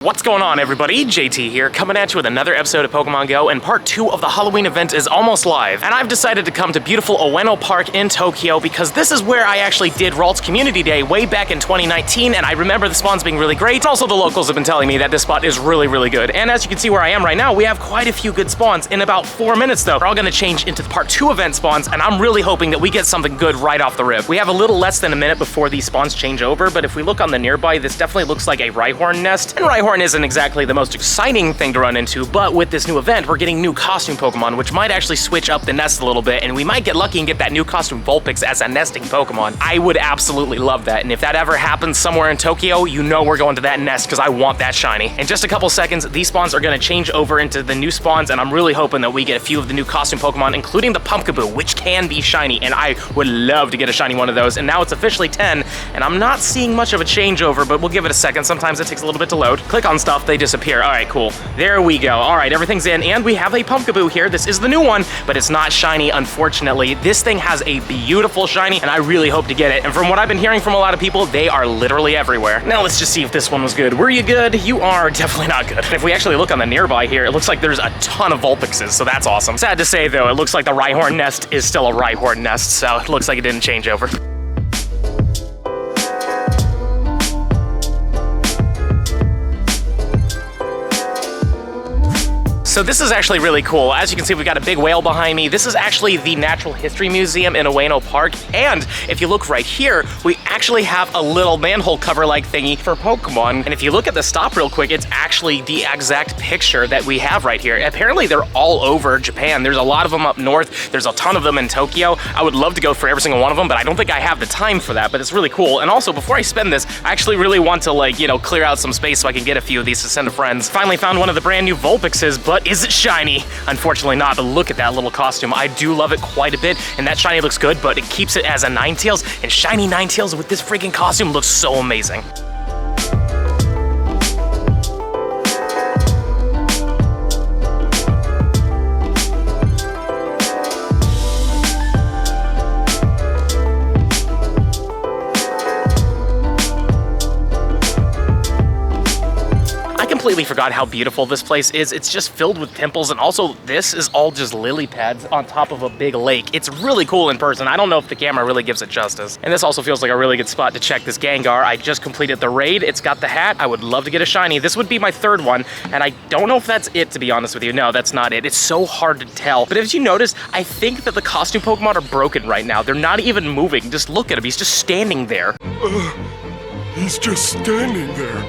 What's going on, everybody? JT here, coming at you with another episode of Pokemon Go, and part 2 of the Halloween event is almost live. And I've decided to come to beautiful Ueno Park in Tokyo because this is where I actually did Ralt's Community Day way back in 2019, and I remember the spawns being really great. Also, the locals have been telling me that this spot is really good. And as you can see where I am right now, we have quite a few good spawns. In about 4 minutes, though, we're all gonna change into the part 2 event spawns, and I'm really hoping that we get something good right off the rip. We have a little less than a minute before these spawns change over, but if we look on the nearby, this definitely looks like a Rhyhorn nest, and Rhyhorn isn't exactly the most exciting thing to run into, but with this new event, we're getting new costume Pokemon, which might actually switch up the nest a little bit, and we might get lucky and get that new costume Vulpix as a nesting Pokemon. I would absolutely love that, and if that ever happens somewhere in Tokyo, you know we're going to that nest because I want that shiny. In just a couple seconds, these spawns are going to change over into the new spawns, and I'm really hoping that we get a few of the new costume Pokemon, including the Pumpkaboo, which can be shiny, and I would love to get a shiny one of those, and now it's officially 10, and I'm not seeing much of a changeover, but we'll give it a second. Sometimes it takes a little bit to load. Click on stuff, they disappear. All right, cool. There we go. All right, everything's in, and we have a Pumpkaboo here. This is the new one, but it's not shiny, unfortunately. This thing has a beautiful shiny, and I really hope to get it. And from what I've been hearing from a lot of people, they are literally everywhere. Now let's just see if this one was good. Were you good? You are definitely not good. If we actually look on the nearby here, it looks like there's a ton of Vulpixes, so that's awesome. Sad to say, though, it looks like the Rhyhorn nest is still a Rhyhorn nest, so it looks like it didn't change over. So this is actually really cool. As you can see, we've got a big whale behind me. This is actually the Natural History Museum in Ueno Park. And if you look right here, we actually have a little manhole cover-like thingy for Pokemon. And if you look at the stop real quick, it's actually the exact picture that we have right here. Apparently, they're all over Japan. There's a lot of them up north. There's a ton of them in Tokyo. I would love to go for every single one of them, but I don't think I have the time for that, but it's really cool. And also, before I spend this, I actually really want to, like, you know, clear out some space so I can get a few of these to send to friends. Finally found one of the brand new Vulpixes, but is it shiny? Unfortunately not, but look at that little costume. I do love it quite a bit, and that shiny looks good, but it keeps it as a Ninetales, and shiny Ninetales with this freaking costume looks so amazing. Completely forgot how beautiful this place is. It's just filled with pimples, and also this is all just lily pads on top of a big lake. It's really cool in person. I don't know if the camera really gives it justice. And this also feels like a really good spot to check this Gengar. I just completed the raid. It's got the hat. I would love to get a shiny. This would be my third one, and I don't know if that's it, to be honest with you. No, that's not it. It's so hard to tell. But as you notice, I think that the costume Pokemon are broken right now. They're not even moving. Just look at him. He's just standing there. He's just standing there.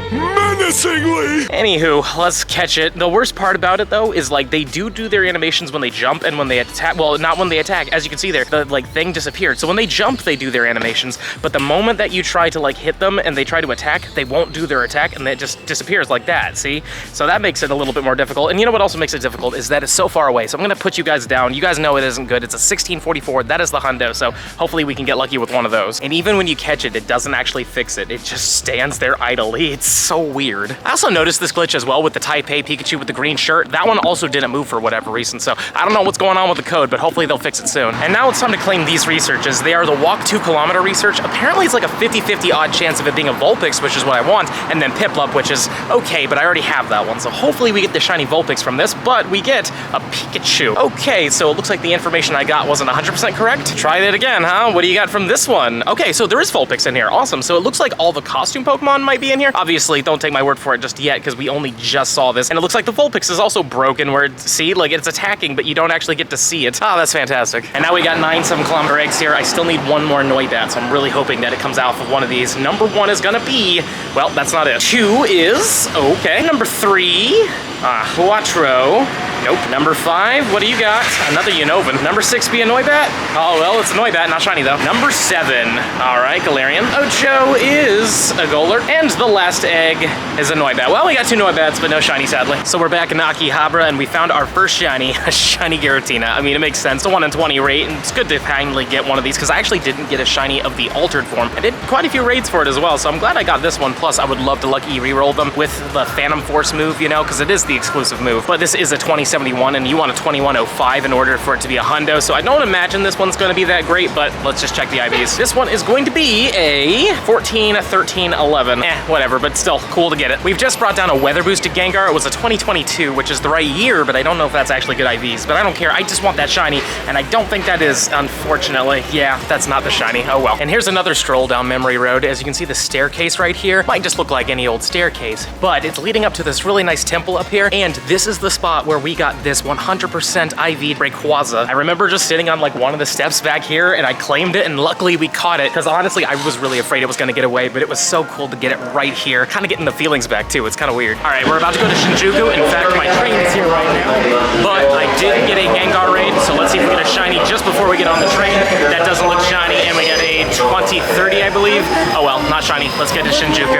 Menacingly! Anywho, let's catch it. The worst part about it, though, is like they do their animations when they jump and when they attack. Well, not when they attack. As you can see there, the like thing disappeared. So when they jump, they do their animations. But the moment that you try to like hit them and they try to attack, they won't do their attack, and it just disappears like that. See? So that makes it a little bit more difficult. And you know what also makes it difficult is that it's so far away. So I'm gonna put you guys down. You guys know it isn't good. It's a 1644. That is the hundo. So hopefully we can get lucky with one of those. And even when you catch it, it doesn't actually fix it. It just stands there idly. It's so weird. I also noticed this glitch as well with the Taipei Pikachu with the green shirt. That one also didn't move for whatever reason, so I don't know what's going on with the code, but hopefully they'll fix it soon. And now it's time to claim these researches. They are the walk 2-kilometer research. Apparently it's like a 50-50 odd chance of it being a Vulpix, which is what I want, and then Piplup, which is okay, but I already have that one, so hopefully we get the shiny Vulpix from this, but we get a Pikachu. Okay, so it looks like the information I got wasn't 100% correct. Try that again, huh? What do you got from this one? Okay, so there is Vulpix in here. Awesome. So it looks like all the costume Pokemon might be in here. Obviously, don't take my word for it just yet, because we only just saw this, and it looks like the Vulpix is also broken, where see, like it's attacking, but you don't actually get to see it. Oh, that's fantastic. And now we got 9 7-kilometer eggs here. I still need one more Noibat, so I'm really hoping that it comes out of one of these. Number 1 is gonna be, well, that's not it. 2 is, okay. Number 3, Huatro. Nope. Number 5, what do you got? Another Unova. Number 6 be a Noibat? Oh, well, it's a Noibat, not shiny though. Number 7, all right, Galarian. Ocho is a Golurk, and the last egg is a Noibat. Well, we got 2 Noibats, but no shiny, sadly. So we're back in Akihabara, and we found our first shiny, a shiny Giratina. I mean, it makes sense. It's a 1 in 20 rate, and it's good to finally get one of these, because I actually didn't get a shiny of the altered form. I did quite a few raids for it as well, so I'm glad I got this one. Plus, I would love to lucky reroll them with the Phantom Force move, you know, because it is the exclusive move. But this is a 27 2071, and you want a 2105 in order for it to be a hundo. So I don't imagine this one's going to be that great, but let's just check the IVs. This one is going to be a 14, 13, 11. Whatever, but still cool to get it. We've just brought down a weather boosted Gengar. It was a 2022, which is the right year, but I don't know if that's actually good IVs. But I don't care. I just want that shiny, and I don't think that is, unfortunately. Yeah, that's not the shiny. Oh well. And here's another stroll down memory road. As you can see, the staircase right here might just look like any old staircase, but it's leading up to this really nice temple up here, and this is the spot where we got this 100% IV'd Rayquaza. I remember just sitting on like one of the steps back here, and I claimed it, and luckily we caught it, because honestly, I was really afraid it was gonna get away, but it was so cool to get it right here. Kind of getting the feelings back too. It's kind of weird. All right, we're about to go to Shinjuku. In fact, my train is here right now, but I did get a Gengar raid, so let's see if we get a shiny just before we get on the train. That doesn't look shiny, and we get a 2030, I believe. Oh well, not shiny. Let's get to Shinjuku.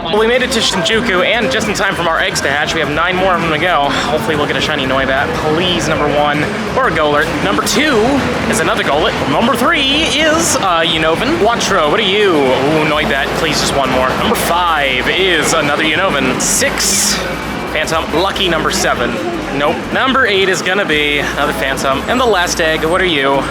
Well, we made it to Shinjuku, and just in time for our eggs to hatch. We have 9 more of them to go. Hopefully we'll get a shiny Noibat. Please, number 1, or a Golett. Number 2 is another Golett. Number 3 is Unova. Quattro, what are you? Ooh, Noibat, please, just 1 more. Number 5 is another Unova. 6, Phantom. Lucky number 7. Nope. Number 8 is gonna be another Phantom. And the last egg, what are you?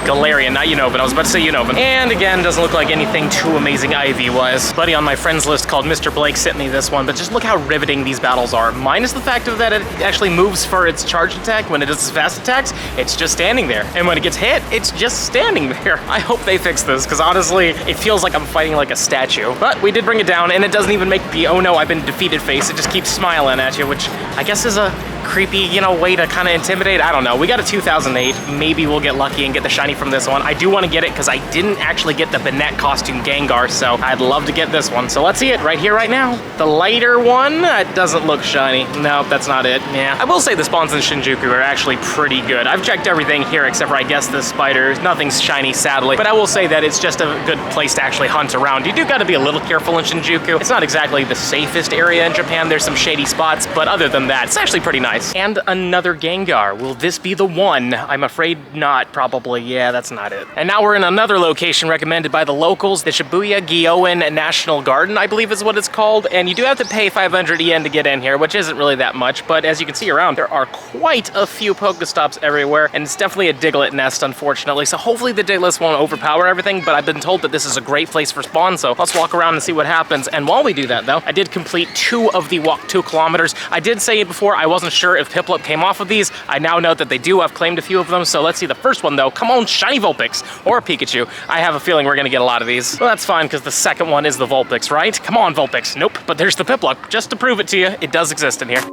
Galarian, not Unova. I was about to say Unova. And again, doesn't look like anything too amazing IV-wise. Buddy on my friends list called Mr. Blake sent me this one, but just look how riveting these battles are. Minus the fact of that it actually moves for its charge attack. When it does its fast attacks, it's just standing there. And when it gets hit, it's just standing there. I hope they fix this, because honestly, it feels like I'm fighting like a statue. But we did bring it down, and it doesn't even make the oh no, I've been defeated face. It just keeps smiling at you, which I guess is a creepy, you know, way to kind of intimidate. I don't know. We got a 2008. Maybe we'll get lucky and get the shiny from this one. I do want to get it because I didn't actually get the Banette costume Gengar, so I'd love to get this one. So let's see it right here, right now. The lighter one, it doesn't look shiny. No, that's not it. Yeah. I will say the spawns in Shinjuku are actually pretty good. I've checked everything here except for, I guess, the spider. Nothing's shiny, sadly, but I will say that it's just a good place to actually hunt around. You do got to be a little careful in Shinjuku. It's not exactly the safest area in Japan. There's some shady spots, but other than that, it's actually pretty nice. And another Gengar. Will this be the one? I'm afraid not, probably. Yeah, that's not it. And now we're in another location recommended by the locals, the Shabuya Garden National Garden, I believe is what it's called. And you do have to pay 500 yen to get in here, which isn't really that much, but as you can see around, there are quite a few Pokestops everywhere, and it's definitely a Diglett nest, unfortunately. So hopefully the Diglets won't overpower everything, but I've been told that this is a great place for spawn, so let's walk around and see what happens. And while we do that, though, I did complete 2 of the walk 2 kilometers. I did say before I wasn't sure if Piplup came off of these. I now know that they do. I've claimed a few of them, so let's see the first one, though. Come on, shiny Vulpix or Pikachu. I have a feeling we're gonna get a lot of these. Well, that's fine, because the second one is the Vulpix, right? Come on, Vulpix. Nope, but there's the Piplup. Just to prove it to you, it does exist in here.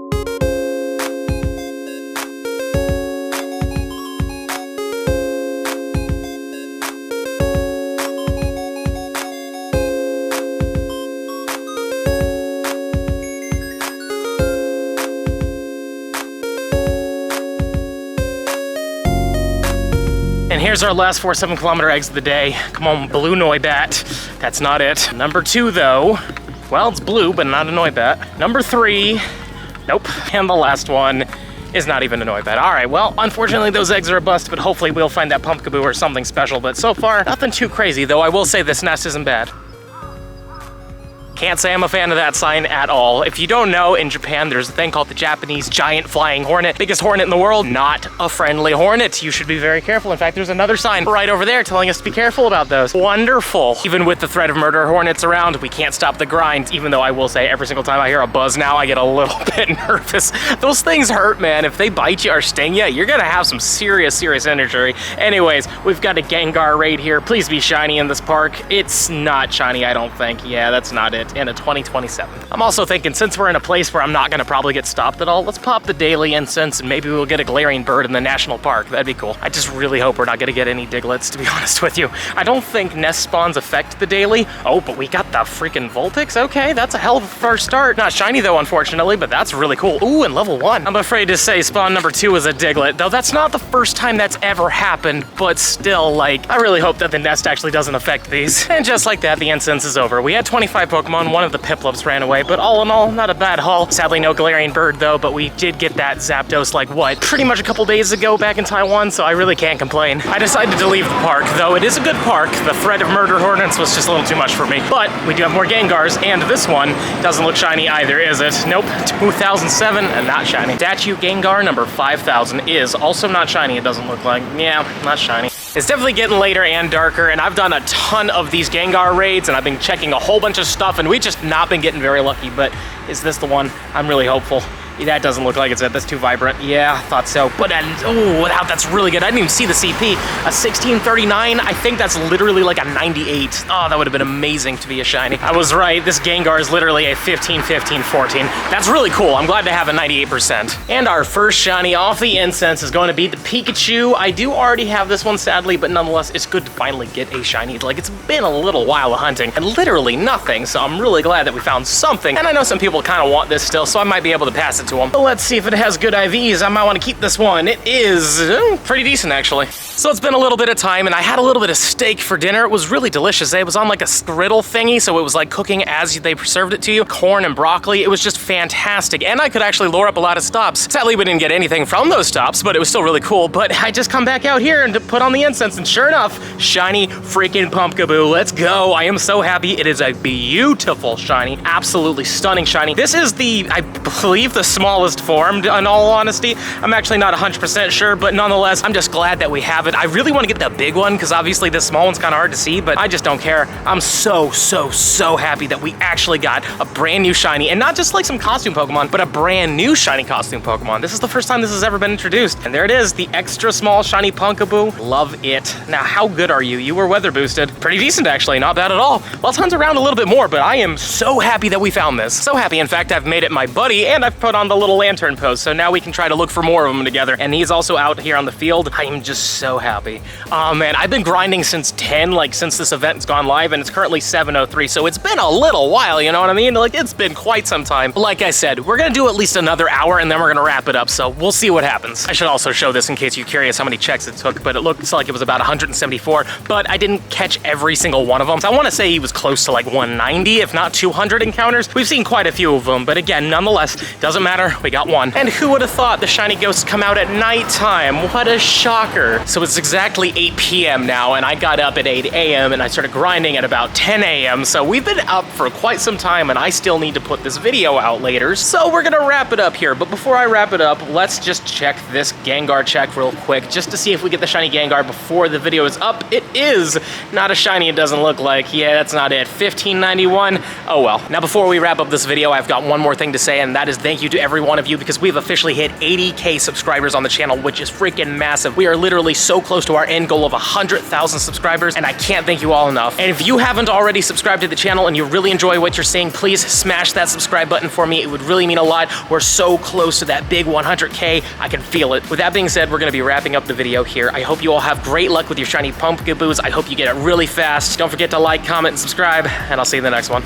And here's our last 4 7-kilometer eggs of the day. Come on, blue Noibat. That's not it. Number 2, though. Well, it's blue, but not a Noibat. Number 3. Nope. And the last one is not even a Noibat. All right, well, unfortunately, those eggs are a bust, but hopefully we'll find that Pumpkaboo or something special. But so far, nothing too crazy, though I will say this nest isn't bad. Can't say I'm a fan of that sign at all. If you don't know, in Japan, there's a thing called the Japanese giant flying hornet. Biggest hornet in the world, not a friendly hornet. You should be very careful. In fact, there's another sign right over there telling us to be careful about those. Wonderful. Even with the threat of murder hornets around, we can't stop the grind, even though I will say every single time I hear a buzz now, I get a little bit nervous. Those things hurt, man. If they bite you or sting you, you're gonna have some serious injury. Anyways, we've got a Gengar raid here. Please be shiny in this park. It's not shiny, I don't think. Yeah, that's not it. And a 2027. I'm also thinking, since we're in a place where I'm not gonna probably get stopped at all, let's pop the daily incense and maybe we'll get a Galarian bird in the national park. That'd be cool. I just really hope we're not gonna get any Diglets, to be honest with you. I don't think nest spawns affect the daily. Oh, but we got the freaking Vulpix? Okay, that's a hell of a first start. Not shiny though, unfortunately, but that's really cool. Ooh, and level 1. I'm afraid to say spawn number 2 is a Diglett, though that's not the first time that's ever happened, but still, like, I really hope that the nest actually doesn't affect these. And just like that, the incense is over. We had 25 Pokemon. Pokemon. One of the Piplups ran away, but all in all, not a bad haul. Sadly, no Galarian Bird though, but we did get that Zapdos like what? Pretty much a couple days ago back in Taiwan, so I really can't complain. I decided to leave the park, though it is a good park. The threat of murder hornets was just a little too much for me. But we do have more Gengars, and this one doesn't look shiny either, is it? Nope, 2007 and not shiny. Statue Gengar number 5000 is also not shiny, it doesn't look like. Yeah, not shiny. It's definitely getting later and darker, and I've done a ton of these Gengar raids, and I've been checking a whole bunch of stuff, and we just not been getting very lucky, but is this the one? I'm really hopeful. That doesn't look like it's it. That's too vibrant. Yeah, thought so. But, oh, wow, that's really good. I didn't even see the CP. A 1639, I think that's literally like a 98. Oh, that would have been amazing to be a shiny. I was right. This Gengar is literally a 15, 15, 14. That's really cool. I'm glad to have a 98%. And our first shiny off the incense is going to be the Pikachu. I do already have this one, sadly, but nonetheless, it's good to finally get a shiny. Like, it's been a little while of hunting and literally nothing, so I'm really glad that we found something. And I know some people kind of want this still, so I might be able to pass it to them. But let's see if it has good IVs. I might want to keep this one. It is pretty decent, actually. So it's been a little bit of time, and I had a little bit of steak for dinner. It was really delicious. It was on like a griddle thingy, so it was like cooking as they served it to you. Corn and broccoli. It was just fantastic, and I could actually lure up a lot of stops. Sadly, we didn't get anything from those stops, but it was still really cool. But I just come back out here and to put on the incense, and sure enough, shiny freaking Pumpkaboo. Let's go. I am so happy. It is a beautiful shiny. Absolutely stunning shiny. This is the, I believe, the smallest form, in all honesty. I'm actually not 100% sure, but nonetheless, I'm just glad that we have it. I really want to get the big one, because obviously this small one's kind of hard to see, but I just don't care. I'm so happy that we actually got a brand new shiny, and not just like some costume Pokemon, but a brand new shiny costume Pokemon. This is the first time this has ever been introduced, and there it is, the extra small shiny Pumpkaboo. Love it. Now, how good are you? You were weather boosted. Pretty decent, actually. Not bad at all. Let's hunt around a little bit more, but I am so happy that we found this. So happy, in fact, I've made it my buddy, and I've put on the little lantern pose, so now we can try to look for more of them together. And he's also out here on the field. I am just so happy. Oh man, I've been grinding since 10, like since this event's gone live, and it's currently 7:03, so it's been a little while, you know what I mean? Like, it's been quite some time. Like I said, we're gonna do at least another hour, and then we're gonna wrap it up, so we'll see what happens. I should also show this in case you're curious how many checks it took, but it looks like it was about 174, but I didn't catch every single one of them. So I wanna say he was close to like 190, if not 200 encounters. We've seen quite a few of them, but again, nonetheless, doesn't matter, we got one. And who would have thought the shiny ghosts come out at nighttime? What a shocker. So it's exactly 8 p.m. now, and I got up at 8 a.m. and I started grinding at about 10 a.m. So we've been up for quite some time, and I still need to put this video out later. So we're gonna wrap it up here, but before I wrap it up, let's just check this Gengar check real quick, just to see if we get the shiny Gengar before the video is up. It is not a shiny, it doesn't look like. Yeah, that's not it. 1591. Oh well. Now before we wrap up this video, I've got one more thing to say, and that is thank you to every one of you, because we've officially hit 80K subscribers on the channel, which is freaking massive. We are literally so close to our end goal of 100,000 subscribers, and I can't thank you all enough. And if you haven't already subscribed to the channel and you really enjoy what you're seeing, please smash that subscribe button for me. It would really mean a lot. We're so close to that big 100K. I can feel it. With that being said, we're gonna be wrapping up the video here. I hope you all have great luck with your shiny Pumpkaboos. I hope you get it really fast. Don't forget to like, comment, and subscribe, and I'll see you in the next one.